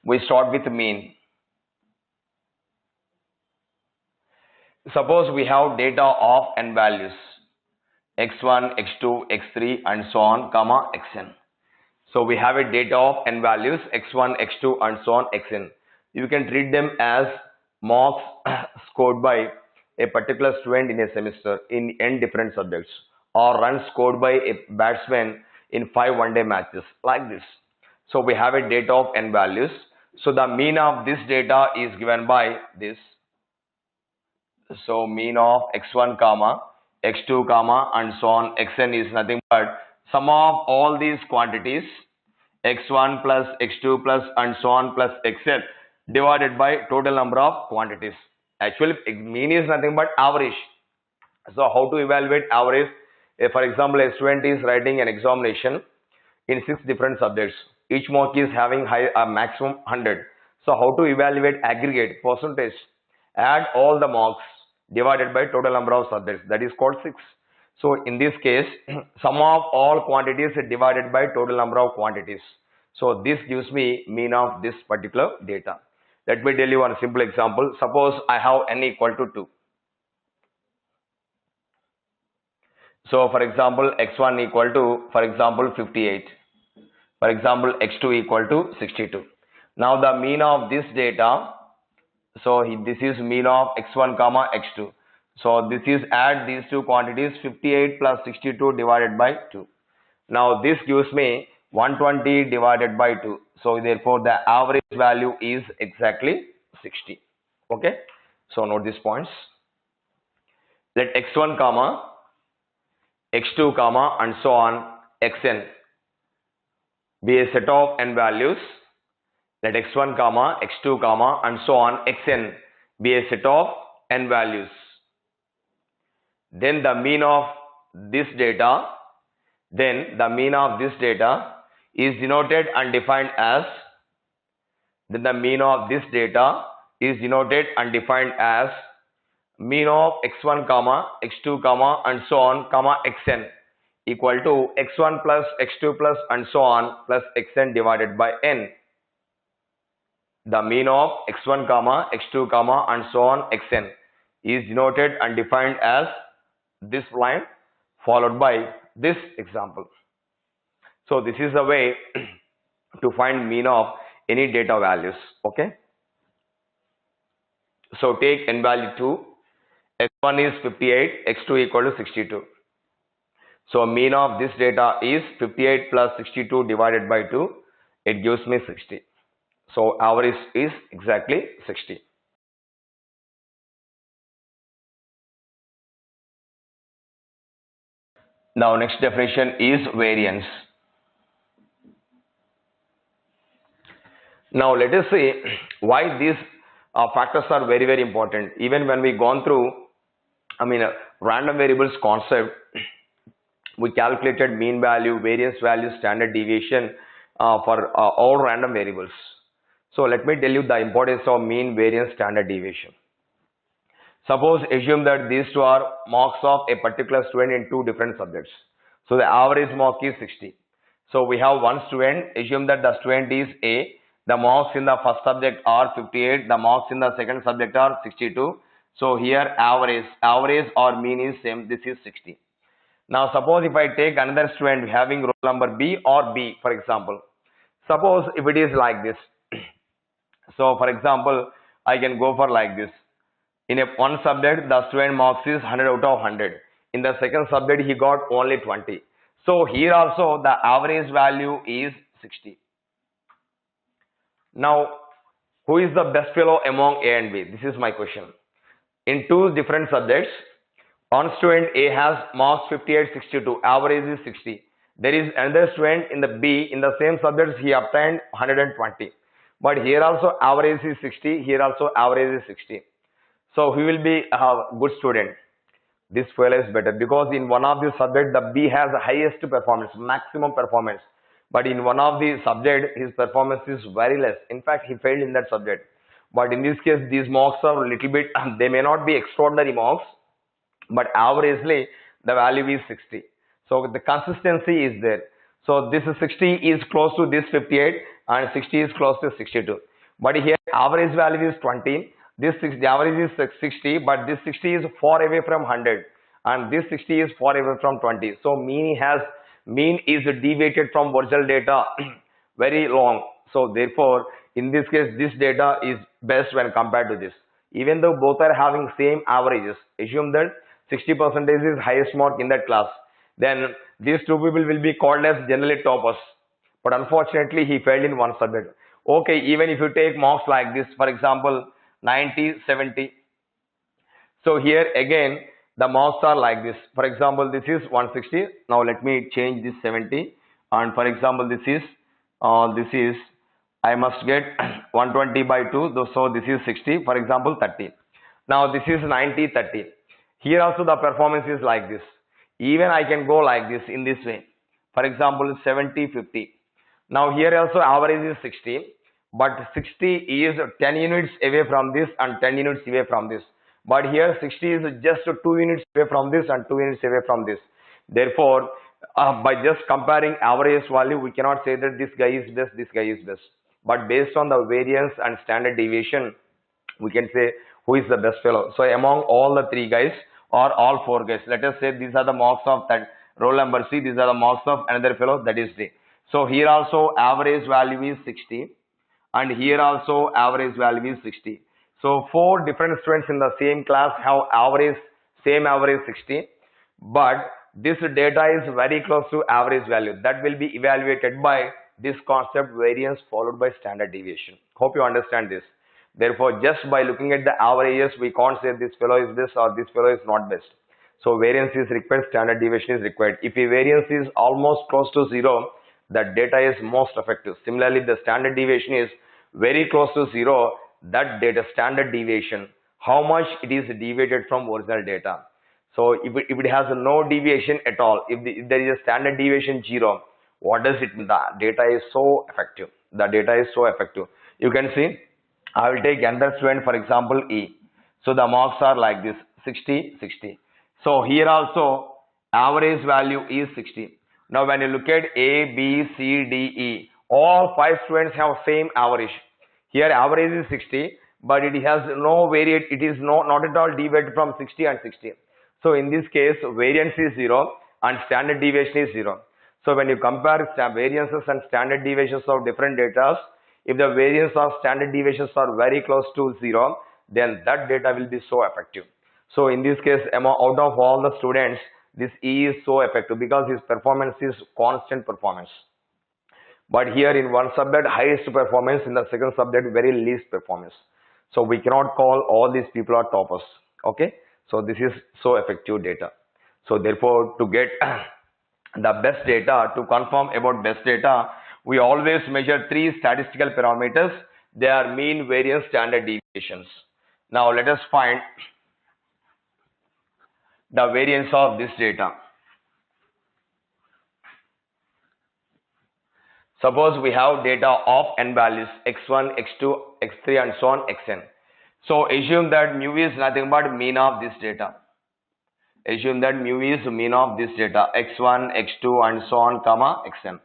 We start with mean. Suppose we have data of n values, x1, x2, x3 and so on, comma, xn. So we have a data of n values, x1, x2 and so on, xn. You can treat them as marks scored by a particular student in a semester in n different subjects, or runs scored by a batsman in 5 one-day matches, like this. So we have a data of n values. So the mean of this data is given by this. So mean of x1 comma x2 comma and so on xn is nothing but sum of all these quantities x1 plus x2 plus and so on plus xn divided by total number of quantities. Actually mean is nothing but average. So how to evaluate average? For example, a student is writing an examination in 6 different subjects. Each mark is having a maximum 100. So how to evaluate aggregate percentage? Add all the marks divided by total number of subjects, that is called 6. So in this case, sum of all quantities divided by total number of quantities. So this gives me mean of this particular data. Let me tell you one simple example. Suppose I have n equal to 2. So for example, x1 equal to, for example, 58. For example, x2 equal to 62. Now the mean of this data, so this is mean of x1 comma x2. So this is add these two quantities, 58 plus 62 divided by 2. Now this gives me 120 divided by 2. So therefore the average value is exactly 60. Okay. So note these points. Let x1 comma x2 comma and so on xn be a set of n values. Let x1 comma x2 comma and so on xn be a set of n values. Then the mean of this data is denoted and defined as mean of x1 comma x2 comma and so on comma xn equal to x1 plus x2 plus and so on plus xn divided by n. The mean of x1 comma x2 comma and so on xn is denoted and defined as this line followed by this example. So this is the way to find mean of any data values. Okay. So take n value 2, x1 is 58, x2 equal to 62. So mean of this data is 58 plus 62 divided by 2. It gives me 60. So average is exactly 60. Now next definition is variance. Now let us see why these factors are very, very important. Even when we gone through, random variables concept, we calculated mean value, variance value, standard deviation for all random variables. So let me tell you the importance of mean, variance, standard deviation. Suppose assume that these two are marks of a particular student in 2 different subjects. So the average mark is 60. So we have one student, assume that the student is A. The marks in the first subject are 58. The marks in the second subject are 62. So here average or mean is same. This is 60. Now suppose if I take another student having roll number B or B, for example. Suppose if it is like this. So for example, I can go for like this. In one subject, the student marks is 100 out of 100. In the second subject, he got only 20. So here also the average value is 60. Now, who is the best fellow among A and B? This is my question. In 2 different subjects, one student A has marks 58, 62. Average is 60. There is another student in the B, in the same subjects, he obtained 120. But here also average is 60. Here also average is 60. So he will be a good student. This fellow is better because in one of the subjects the B has the highest performance, maximum performance. But in one of the subject his performance is very less. In fact, he failed in that subject. But in this case these marks are a little bit, they may not be extraordinary marks, but averagely the value is 60. So the consistency is there. So this 60 is close to this 58 and 60 is close to 62. But here average value is 20. The average is 60, but this 60 is far away from 100, and this 60 is far away from 20. So mean is deviated from original data very long. So therefore, in this case, this data is best when compared to this. Even though both are having same averages, assume that 60% is highest mark in that class. Then these two people will be called as generally toppers. But unfortunately, he failed in one subject. Okay, even if you take marks like this, for example, 90, 70. So here again, the marks are like this. For example, this is 160. Now let me change this 70. And for example, this is, I must get 120 by 2. So this is 60. For example, 30. Now this is 90, 30. Here also the performance is like this. Even I can go like this in this way. For example, 70, 50. Now here also average is 60, but 60 is 10 units away from this and 10 units away from this. But here 60 is just 2 units away from this and 2 units away from this. Therefore, by just comparing average value, we cannot say that this guy is best, this guy is best. But based on the variance and standard deviation, we can say who is the best fellow. So among all the 3 guys or all 4 guys, let us say these are the marks of that roll number C, these are the marks of another fellow, that is D. So here also average value is 60, and here also average value is 60. So 4 different students in the same class have same average 60, but this data is very close to average value. That will be evaluated by this concept variance followed by standard deviation. Hope you understand this. Therefore, just by looking at the averages, we can't say this fellow is best or this fellow is not best. So variance is required, standard deviation is required. If the variance is almost close to 0, that data is most effective. Similarly, the standard deviation is very close to 0, that data standard deviation, how much it is deviated from original data. So if it has no deviation at all, if there is a standard deviation 0, what does it mean? The data is so effective. The data is so effective. You can see, I will take another student, for example, E. So the marks are like this, 60, 60. So here also average value is 60. Now when you look at A, B, C, D, E, all 5 students have same average. Here average is 60, but it has no variate, it is not at all deviated from 60 and 60. So in this case, variance is 0 and standard deviation is 0. So when you compare variances and standard deviations of different data, if the variance of standard deviations are very close to 0, then that data will be so effective. So in this case, out of all the students, this E is so effective because his performance is constant performance. But here in one subject, highest performance, in the second subject, very least performance. So we cannot call all these people are toppers. Okay. So this is so effective data. So therefore, to get the best data, to confirm about best data, we always measure 3 statistical parameters. They are mean, variance, standard deviations. Now let us find the variance of this data. Suppose we have data of n values, x1, x2, x3 and so on, xn. So assume that mu is nothing but mean of this data. Assume that mu is mean of this data, x1, x2 and so on, comma, xn.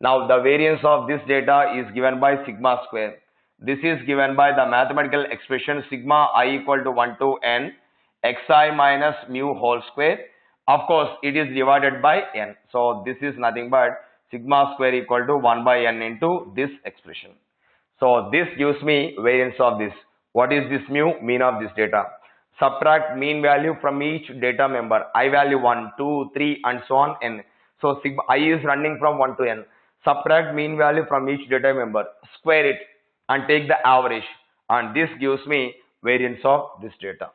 Now the variance of this data is given by sigma square. This is given by the mathematical expression sigma I equal to 1 to n xi minus mu whole square. Of course, it is divided by n. So this is nothing but sigma square equal to 1 by n into this expression. So this gives me variance of this. What is this mu? Mean of this data. Subtract mean value from each data member. I value 1, 2, 3 and so on n. So sigma I is running from 1 to n. Subtract mean value from each data member. Square it and take the average. And this gives me variance of this data.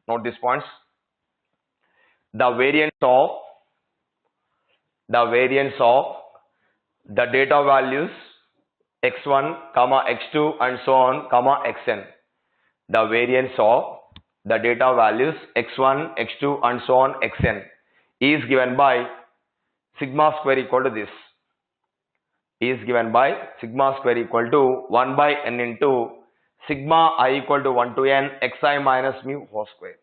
Note these points. The variance of the data values x1, comma x2 and so on, comma xn. The variance of the data values x1, x2 and so on, xn is given by sigma square equal to this. Is given by sigma square equal to 1 by n into sigma I equal to 1 to n xi minus mu whole square.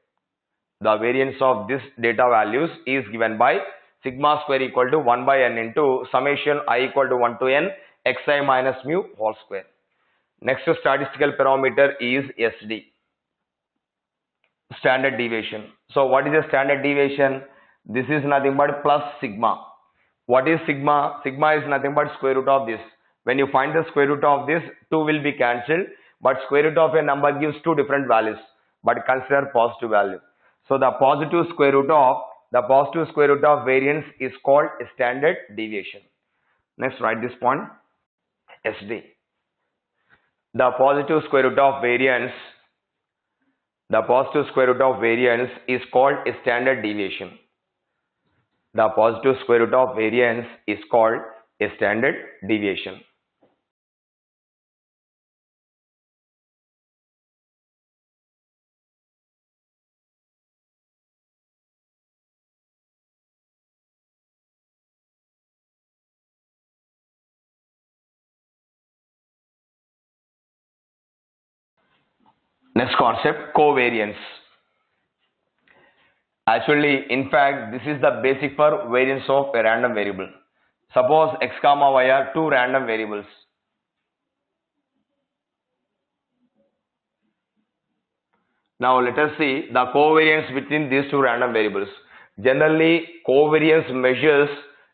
The variance of this data values is given by sigma square equal to 1 by n into summation I equal to 1 to n xi minus mu whole square. Next statistical parameter is SD, standard deviation. So what is a standard deviation? This is nothing but plus sigma. What is sigma? Sigma is nothing but square root of this. When you find the square root of this, 2 will be cancelled, but square root of a number gives two different values, but consider positive value. So the positive square root of variance is called standard deviation. Next, write this point, SD. The positive square root of variance is called a standard deviation. The positive square root of variance is called a standard deviation. Next concept, covariance. Actually, in fact, this is the basic for variance of a random variable. Suppose x comma y are two random variables. Now let us see the covariance between these two random variables. Generally, covariance measures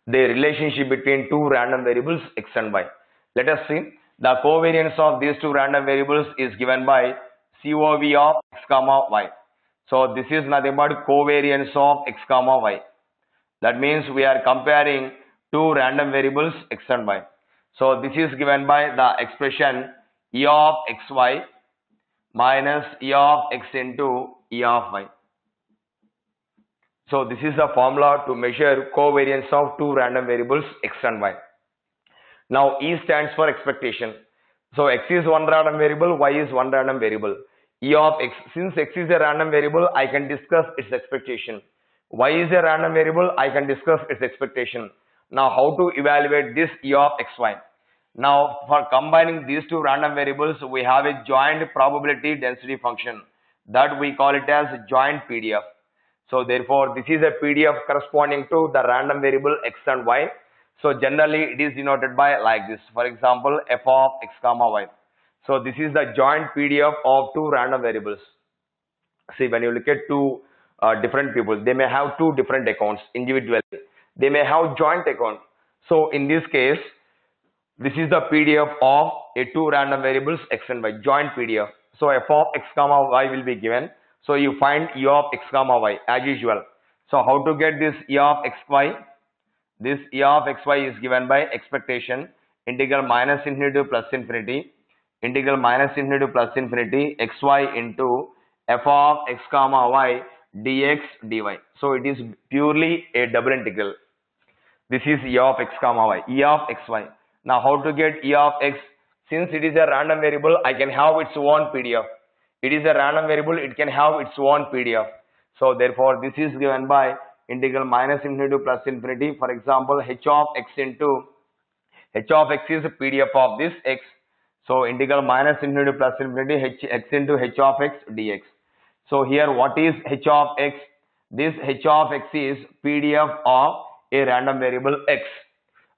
the relationship between two random variables x and y. Let us see. The covariance of these two random variables is given by COV of x comma y. So this is nothing but covariance of x comma y. That means we are comparing two random variables x and y. So this is given by the expression E of xy minus E of x into E of y. So this is the formula to measure covariance of two random variables x and y. Now E stands for expectation. So x is one random variable, y is one random variable. E of x, since x is a random variable, I can discuss its expectation. Y is a random variable, I can discuss its expectation. Now how to evaluate this E of xy? Now for combining these two random variables, we have a joint probability density function that we call it as joint PDF. So therefore this is a PDF corresponding to the random variable x and y. So generally it is denoted by like this. For example, f of x comma y. So this is the joint PDF of two random variables. See, when you look at two different people, they may have two different accounts individually. They may have joint account. So in this case, this is the PDF of a two random variables x and y, joint PDF. So f of x comma y will be given. So you find E of x comma y as usual. So how to get this E of xy? This E of xy is given by expectation integral minus infinity to plus infinity integral minus infinity to plus infinity xy into f of x comma y dx dy. So it is purely a double integral. This is E of x comma y, E of xy. Now how to get E of x? Since it is a random variable, I can have its own PDF. It is a random variable, it can have its own PDF. So therefore this is given by integral minus infinity to plus infinity. For example, h of x into h of x is a PDF of this x. So integral minus infinity to plus infinity x into h of x dx. So here what is h of x? This h of x is PDF of a random variable x.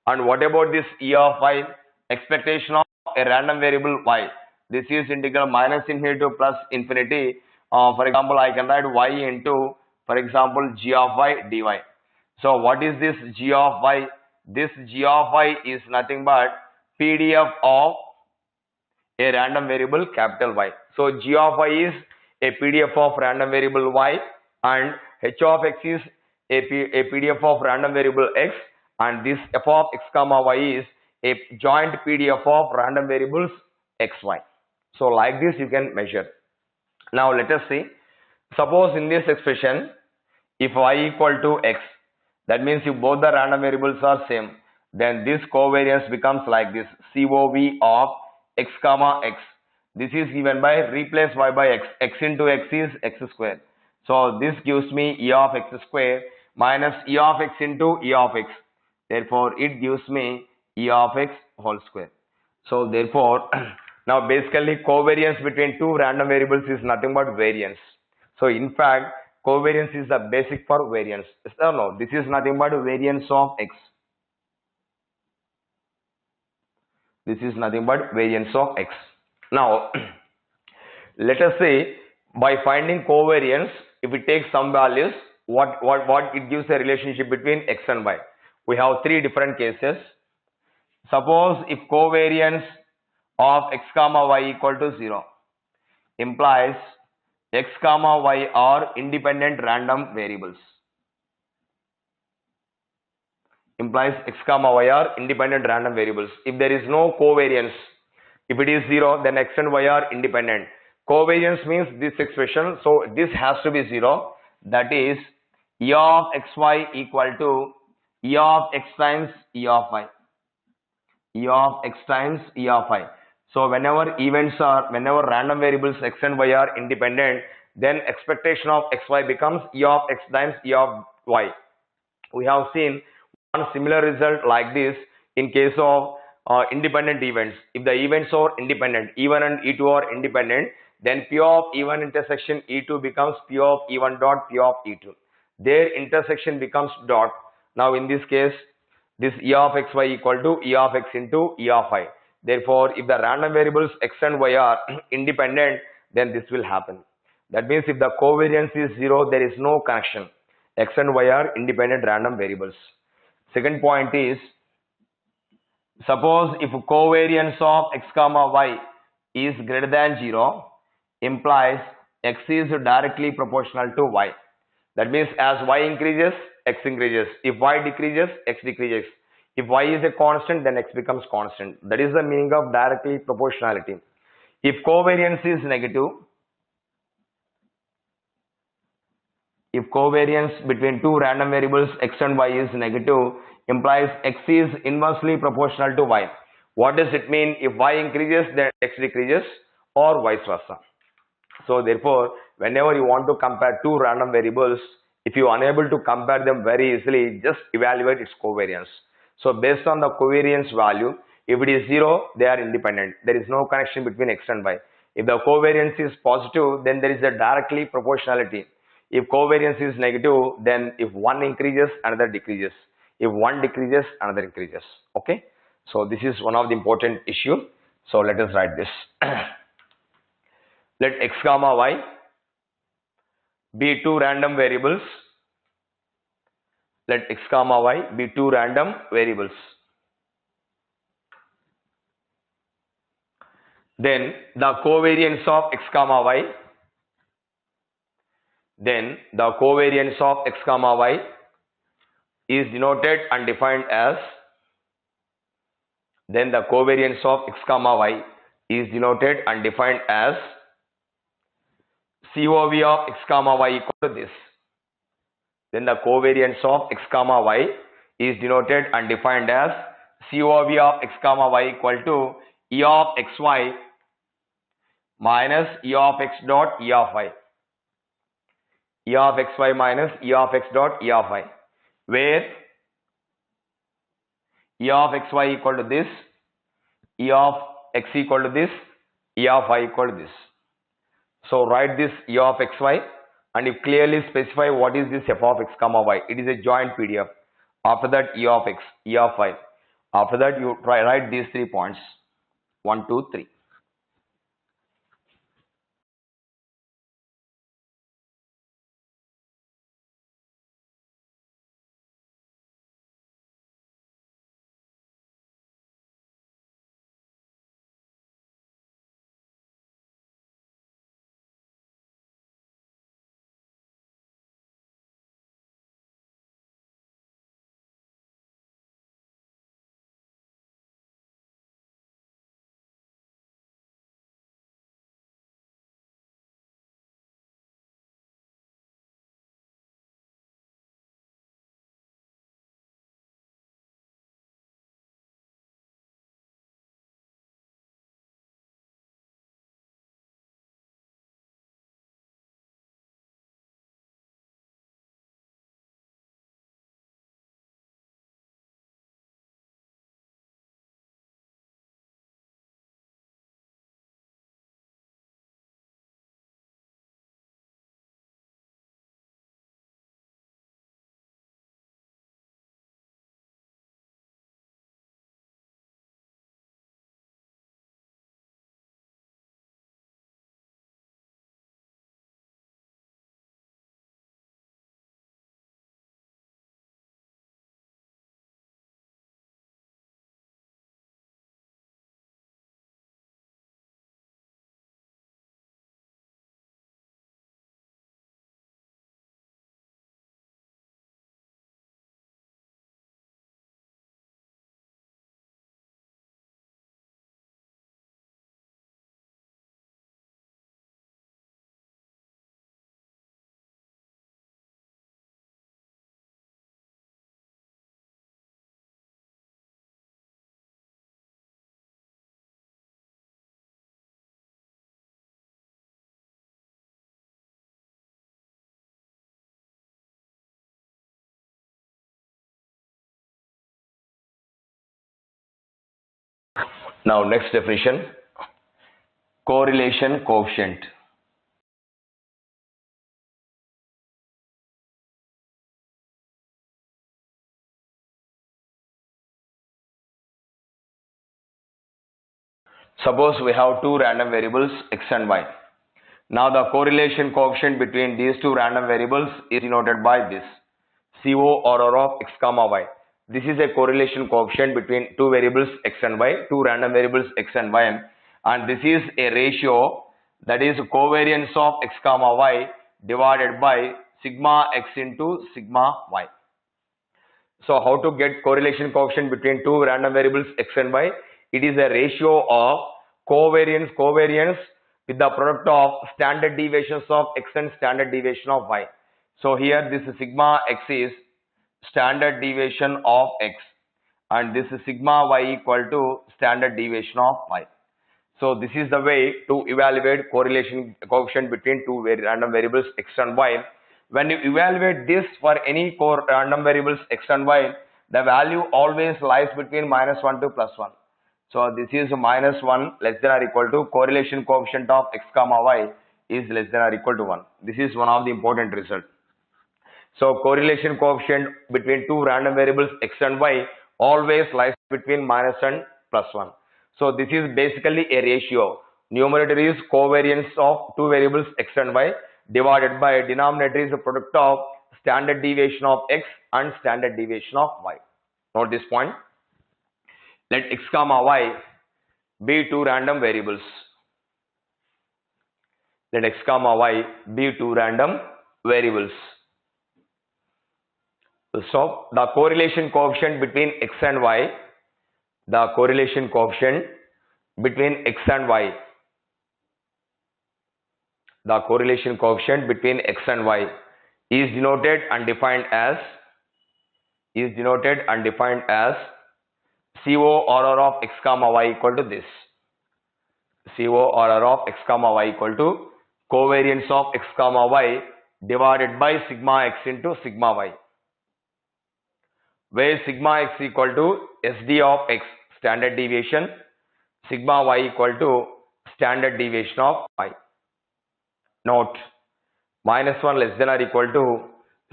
And what about this E of y? Expectation of a random variable y. This is integral minus infinity to plus infinity. For example, I can write y into, for example, g of y dy. So what is this g of y? This g of y is nothing but PDF of a random variable capital Y. So g of y is a PDF of random variable y, and h of x is a PDF of random variable x, and this f of x comma y is a joint PDF of random variables xy. So like this you can measure. Now let us see. Suppose in this expression, if y equal to x, that means if both the random variables are same, then this covariance becomes like this: COV of x comma x. This is given by replace y by x. X into x is x square. So this gives me E of x square minus E of x into E of x. Therefore it gives me E of x whole square. So therefore now basically covariance between two random variables is nothing but variance. So in fact covariance is the basic for variance. No, this is nothing but variance of x. This is nothing but variance of x. Now, let us say by finding covariance, if we take some values, what it gives a relationship between x and y. We have three different cases. Suppose if covariance of x comma y equal to 0 implies x comma y are independent random variables. Implies x comma y are independent random variables. If there is no covariance, if it is 0, then x and y are independent. Covariance means this expression, so this has to be 0. That is e of xy equal to e of x times e of y. E of x times e of y. So whenever random variables x and y are independent, then expectation of xy becomes e of x times e of y. We have seen one similar result like this in case of independent events. If the events are independent, E1 and E2 are independent, then P of E1 intersection E2 becomes P of E1 dot P of E2. Their intersection becomes dot. Now in this case, this E of xy equal to E of x into E of y. Therefore, if the random variables x and y are independent, then this will happen. That means if the covariance is 0, there is no connection. X and y are independent random variables. Second point is, suppose if covariance of x comma y is greater than 0, implies x is directly proportional to y. That means as y increases, x increases. If y decreases, x decreases. If y is a constant, then x becomes constant. That is the meaning of directly proportionality. If covariance is negative, if covariance between two random variables x and y is negative, implies x is inversely proportional to y. What does it mean? If y increases, then x decreases, or vice versa. So therefore, whenever you want to compare two random variables, if you are unable to compare them very easily, just evaluate its covariance. So based on the covariance value, if it is 0, they are independent. There is no connection between x and y. If the covariance is positive, then there is a directly proportionality. If covariance is negative, then if one increases, another decreases. If one decreases, another increases. Okay. So this is one of the important issue. So let us write this. Let x comma y be two random variables. Let x comma y be two random variables. Then the covariance of x comma y. Then the covariance of x comma y is denoted and defined as. Then the covariance of x comma y is denoted and defined as COV of x comma y equal to this. Then the covariance of x comma y is denoted and defined as COV of x comma y equal to E of xy minus E of x dot E of y. E of xy minus E of x dot E of y, where E of xy equal to this, E of x equal to this, E of y equal to this. So write this E of xy and you clearly specify what is this f of x comma y. It is a joint PDF. After that E of x, E of y. After that you write these 3 points. 1, 2, 3. Now next definition, correlation coefficient. Suppose we have two random variables x and y. Now the correlation coefficient between these two random variables is denoted by this CO or R of x comma y. This is a correlation coefficient between two variables x and y, two random variables x and y, and this is a ratio, that is covariance of x comma y divided by sigma x into sigma y. So how to get correlation coefficient between two random variables x and y? It is a ratio of covariance with the product of standard deviations of x and standard deviation of y. So here this sigma x is standard deviation of x and this is sigma y equal to standard deviation of y. So this is the way to evaluate correlation coefficient between two random variables x and y. When you evaluate this for any random variables x and y, the value always lies between -1 to +1. So this is -1 less than or equal to correlation coefficient of x comma y is less than or equal to 1. This is one of the important results. So correlation coefficient between two random variables x and y always lies between minus and +1. So this is basically a ratio. Numerator is covariance of two variables x and y divided by denominator is the product of standard deviation of x and standard deviation of y. Note this point. Let x comma y be two random variables. Let x comma y be two random variables. So the correlation coefficient between x and y, the correlation coefficient between x and y, the correlation coefficient between x and y is denoted and defined as CO or R of x comma y equal to this. CO or R of x comma y equal to covariance of x comma y divided by sigma x into sigma y, where sigma x equal to SD of x, standard deviation, sigma y equal to standard deviation of y. Note, -1 less than or equal to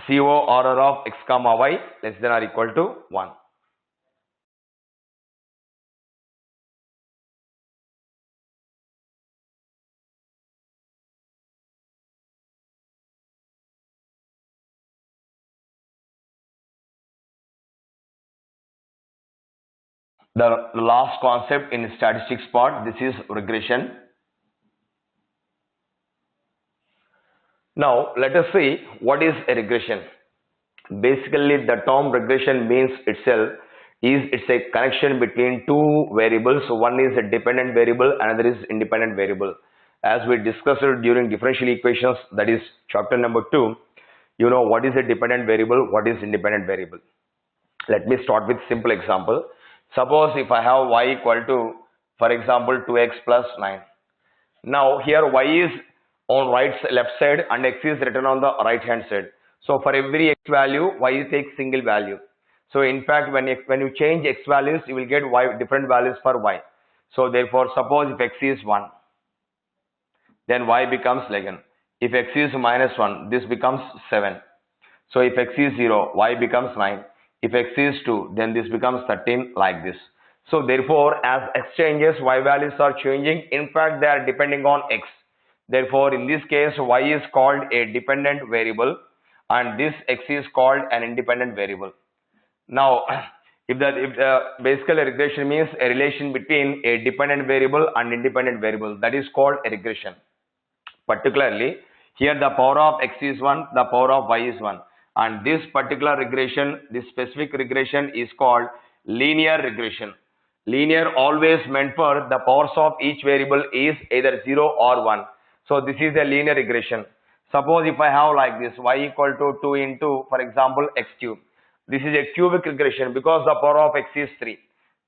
CO or R of x comma y less than or equal to 1. The last concept in statistics part, this is regression. Now let us see what is a regression. Basically the term regression means itself it's a connection between two variables. One is a dependent variable, another is independent variable. As we discussed during differential equations, that is chapter number 2, you know what is a dependent variable, what is independent variable. Let me start with simple example. Suppose if I have y equal to, for example, 2x plus 9. Now here y is on left side and x is written on the right hand side. So for every x value, y takes single value. So in fact, when you change x values, you will get y different values for y. So therefore, suppose if x is 1, then y becomes 11. If x is -1, this becomes 7. So if x is 0, y becomes 9. If x is 2, then this becomes 13, like this. So therefore, as x changes, y values are changing. In fact, they are depending on x. Therefore, in this case, y is called a dependent variable and this x is called an independent variable. Now, if the basically regression means a relation between a dependent variable and independent variable, that is called a regression. Particularly, here the power of x is 1, the power of y is 1. And this particular regression, this specific regression is called linear regression. Linear always meant for the powers of each variable is either 0 or 1. So this is a linear regression. Suppose if I have like this, y equal to 2 into, for example, x cube. This is a cubic regression because the power of x is 3.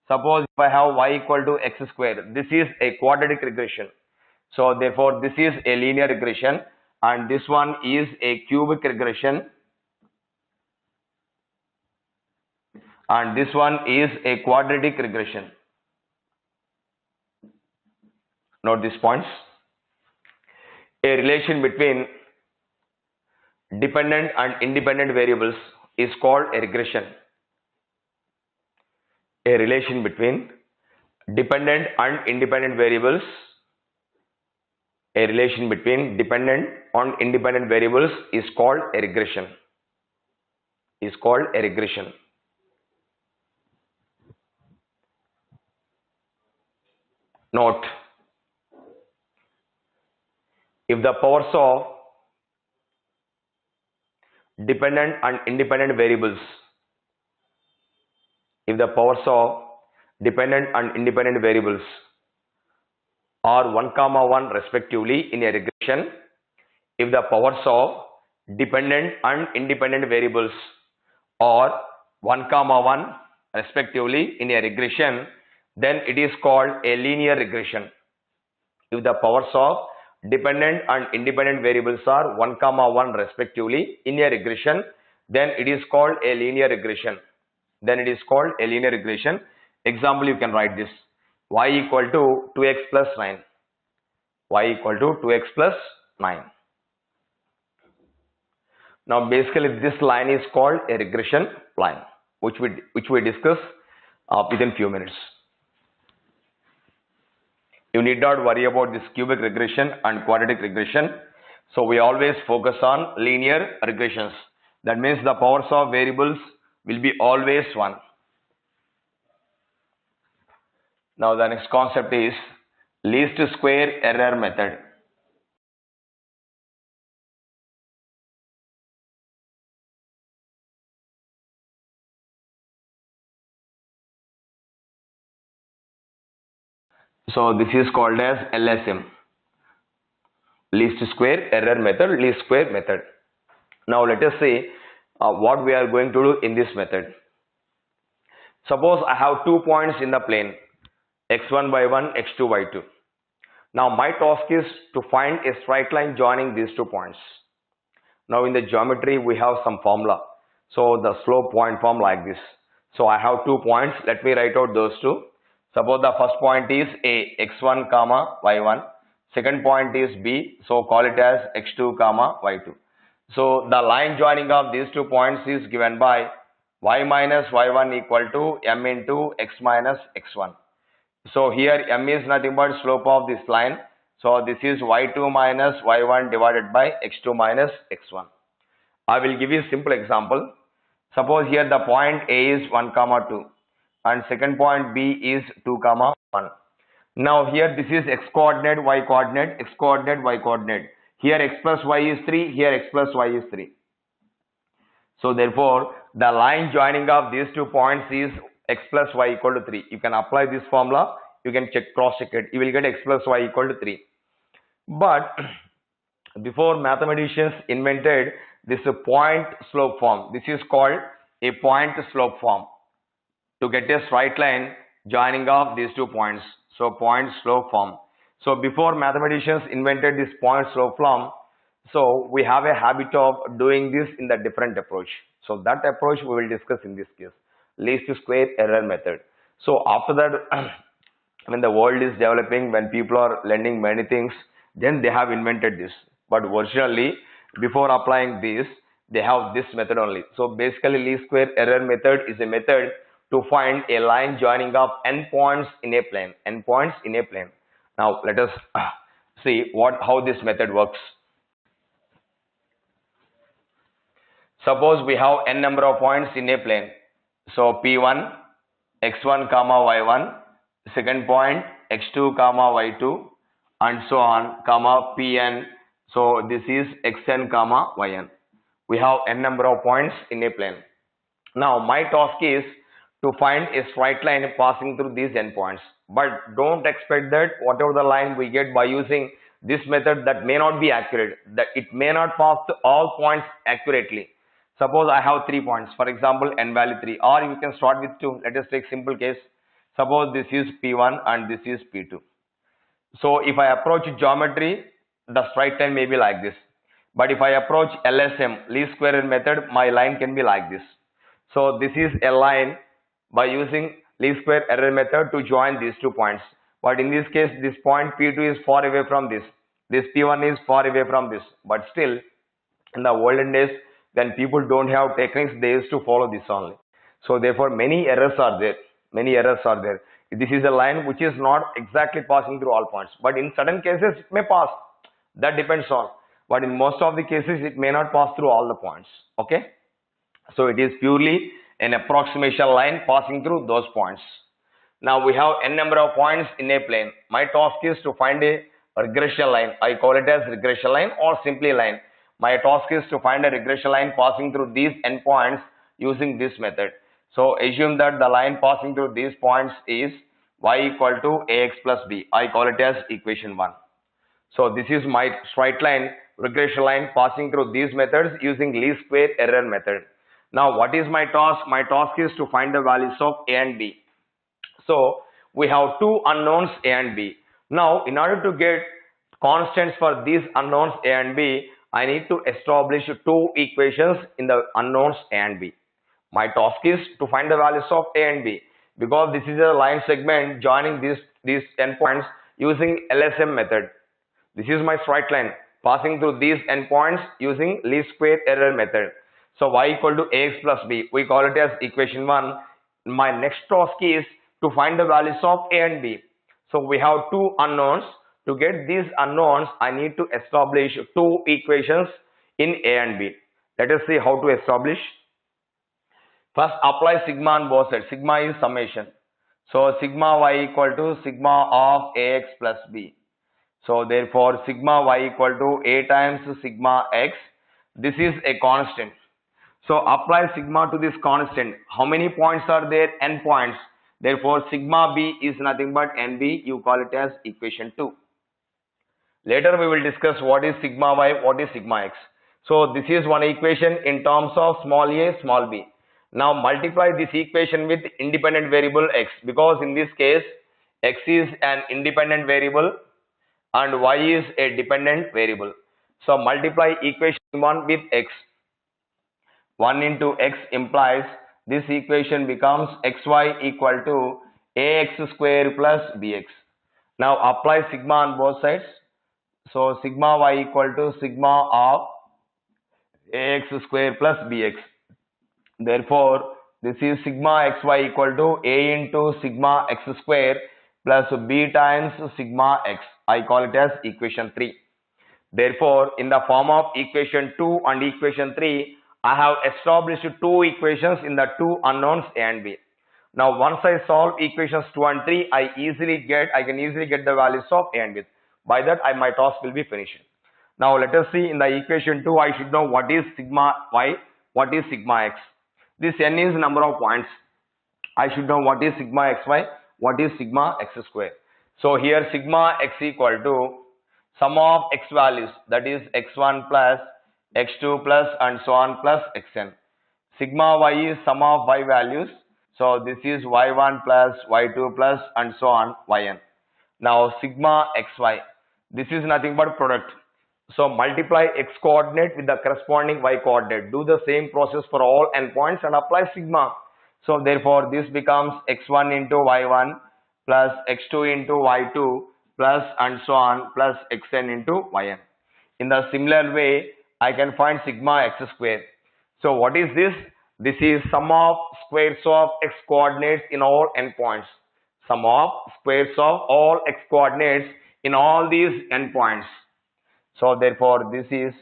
Suppose if I have y equal to x square, this is a quadratic regression. So therefore this is a linear regression and this one is a cubic regression and this one is a quadratic regression. Note these points. A relation between dependent and independent variables is called a regression. A relation between dependent and independent variables, a relation between dependent and independent variables is called a regression. Is called a regression. Note, if the powers of dependent and independent variables, if the powers of dependent and independent variables are 1, 1 respectively in a regression, if the powers of dependent and independent variables are 1, 1 respectively in a regression, then it is called a linear regression. If the powers of dependent and independent variables are 1, 1 respectively in a regression, then it is called a linear regression. Then it is called a linear regression. Example, you can write this: y equal to 2x plus 9. Y equal to 2x plus 9. Now basically this line is called a regression line, which we discuss within few minutes. You need not worry about this cubic regression and quadratic regression. So we always focus on linear regressions. That means the powers of variables will be always 1. Now the next concept is least square error method. So this is called as LSM, least square error method, least square method. Now let us see what we are going to do in this method. Suppose I have 2 points in the plane, x1 by 1, x2 by 2. Now my task is to find a straight line joining these 2 points. Now in the geometry we have some formula. So the slope point form like this. So I have 2 points. Let me write out those 2. Suppose the first point is A, x1 comma y1. Second point is B, so call it as x2 comma y2. So the line joining of these 2 points is given by y minus y1 equal to m into x minus x1. So here m is nothing but slope of this line. So this is y2 minus y1 divided by x2 minus x1. I will give you a simple example. Suppose here the point A is 1 comma 2 and second point B is 2 comma 1. Now here this is x coordinate, y coordinate, x coordinate, y coordinate. Here x plus y is 3, here x plus y is 3. So therefore the line joining of these 2 points is x plus y equal to 3. You can apply this formula, you can cross check it. You will get x plus y equal to 3. But before mathematicians invented this point slope form, this is called a point slope form to get a straight line joining of these 2 points. So point slope form. So before mathematicians invented this point slope form, so we have a habit of doing this in the different approach. So that approach we will discuss in this case, least square error method. So after that, when the world is developing, when people are learning many things, then they have invented this. But originally, before applying this, they have this method only. So basically least square error method is a method to find a line joining of n points in a plane. N points in a plane. Now let us see how this method works. Suppose we have n number of points in a plane. So P1, x1 comma y1, second point x2 comma y2, and so on comma Pn. So this is xn comma yn. We have n number of points in a plane. Now my task is to find a straight line passing through these endpoints. But don't expect that whatever the line we get by using this method, that may not be accurate. That it may not pass to all points accurately. Suppose I have 3 points, for example n value 3, or you can start with 2. Let us take simple case. Suppose this is P1 and this is P2. So if I approach geometry, the straight line may be like this. But if I approach LSM, least square method, my line can be like this. So this is a line by using least square error method to join these 2 points. But in this case, this point P2 is far away from this. This P1 is far away from this. But still, in the olden days, when people don't have techniques, they used to follow this only. So therefore, many errors are there. Many errors are there. This is a line which is not exactly passing through all points. But in certain cases, it may pass. That depends on. But in most of the cases, it may not pass through all the points. Okay. So it is purely an approximation line passing through those points. Now we have n number of points in a plane. My task is to find a regression line. I call it as regression line or simply line. My task is to find a regression line passing through these n points using this method. So assume that the line passing through these points is y equal to ax plus b. I call it as equation 1. So this is my straight line regression line passing through these methods using least square error method. Now what is my task? My task is to find the values of a and b. So we have two unknowns a and b. Now in order to get constants for these unknowns a and b, I need to establish two equations in the unknowns a and b. My task is to find the values of a and b because this is a line segment joining these endpoints using LSM method. This is my straight line passing through these endpoints using least square error method. So y equal to ax plus b. We call it as equation 1. My next task is to find the values of a and b. So we have two unknowns. To get these unknowns, I need to establish two equations in a and b. Let us see how to establish. First, apply sigma on both sides. Sigma is summation. So sigma y equal to sigma of ax plus b. So therefore, sigma y equal to a times sigma x. This is a constant. So apply sigma to this constant. How many points are there? N points. Therefore, sigma b is nothing but nb. You call it as equation 2. Later we will discuss what is sigma y, what is sigma x. So this is one equation in terms of small a, small b. Now multiply this equation with independent variable x, because in this case x is an independent variable and y is a dependent variable. So multiply equation 1 with x. 1 into x implies this equation becomes xy equal to ax square plus bx. Now apply sigma on both sides. So sigma y equal to sigma of ax square plus bx. Therefore, this is sigma xy equal to a into sigma x square plus b times sigma x. I call it as equation 3. Therefore, in the form of equation 2 and equation 3, I have established two equations in the two unknowns a and b. Now, once I solve equations 2 and 3, I can easily get the values of a and b. By that, my task will be finished. Now, let us see in the equation 2, I should know what is sigma y, what is sigma x. This n is number of points. I should know what is sigma xy, what is sigma x square. So here sigma x equal to sum of x values, that is x1 plus x2 plus and so on plus xn. Sigma y is sum of y values. So this is y1 plus y2 plus and so on yn. Now sigma xy, this is nothing but product. So multiply x coordinate with the corresponding y coordinate. Do the same process for all endpoints and apply sigma. So therefore this becomes x1 into y1 plus x2 into y2 plus and so on plus xn into yn. In the similar way, I can find sigma x square. So what is this? This is sum of squares of x coordinates in all endpoints. Sum of squares of all x coordinates in all these endpoints. So therefore this is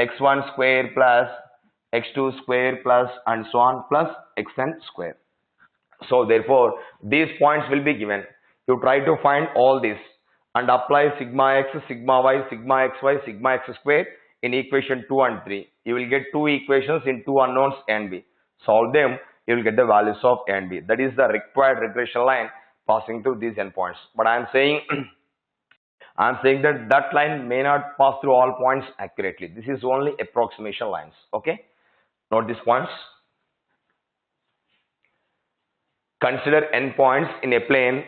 x1 square plus x2 square plus and so on plus xn square. So therefore these points will be given. You try to find all this and apply sigma x, sigma y, sigma xy, sigma x square in equation 2 and 3. You will get two equations in two unknowns a and b. Solve them, you will get the values of a and b. That is the required regression line passing through these endpoints. But I am saying that line may not pass through all points accurately. This is only approximation lines. Okay, note these points. Consider endpoints in a plane.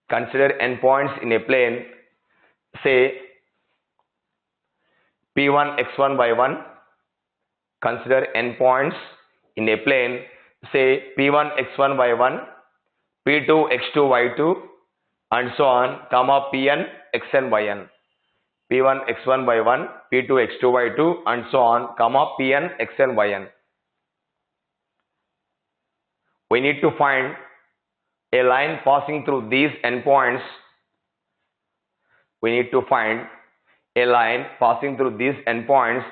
Consider endpoints in a plane. Say P1 x1 y1. Consider endpoints in a plane. Say P1 x1 y1, P2 x2 y2 and so on, comma Pn xn yn. P1 x1 by 1, P2 x2 y2 and so on, comma Pn xn yn. We need to find a line passing through these endpoints. We need to find a line passing through these endpoints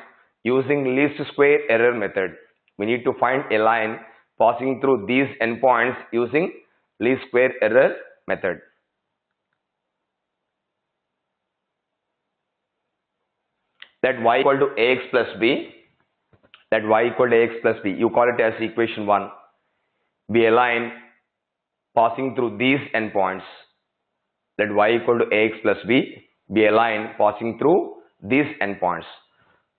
using least square error method. We need to find a line passing through these endpoints using least square error method. Let y equal to ax plus b. Let y equal to ax plus b. You call it as equation 1. Be a line passing through these endpoints. Let y equal to ax plus b be a line passing through these endpoints.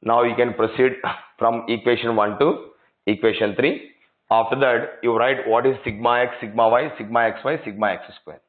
Now you can proceed from equation 1 to equation 3. After that, you write what is sigma x, sigma y, sigma xy, sigma x square.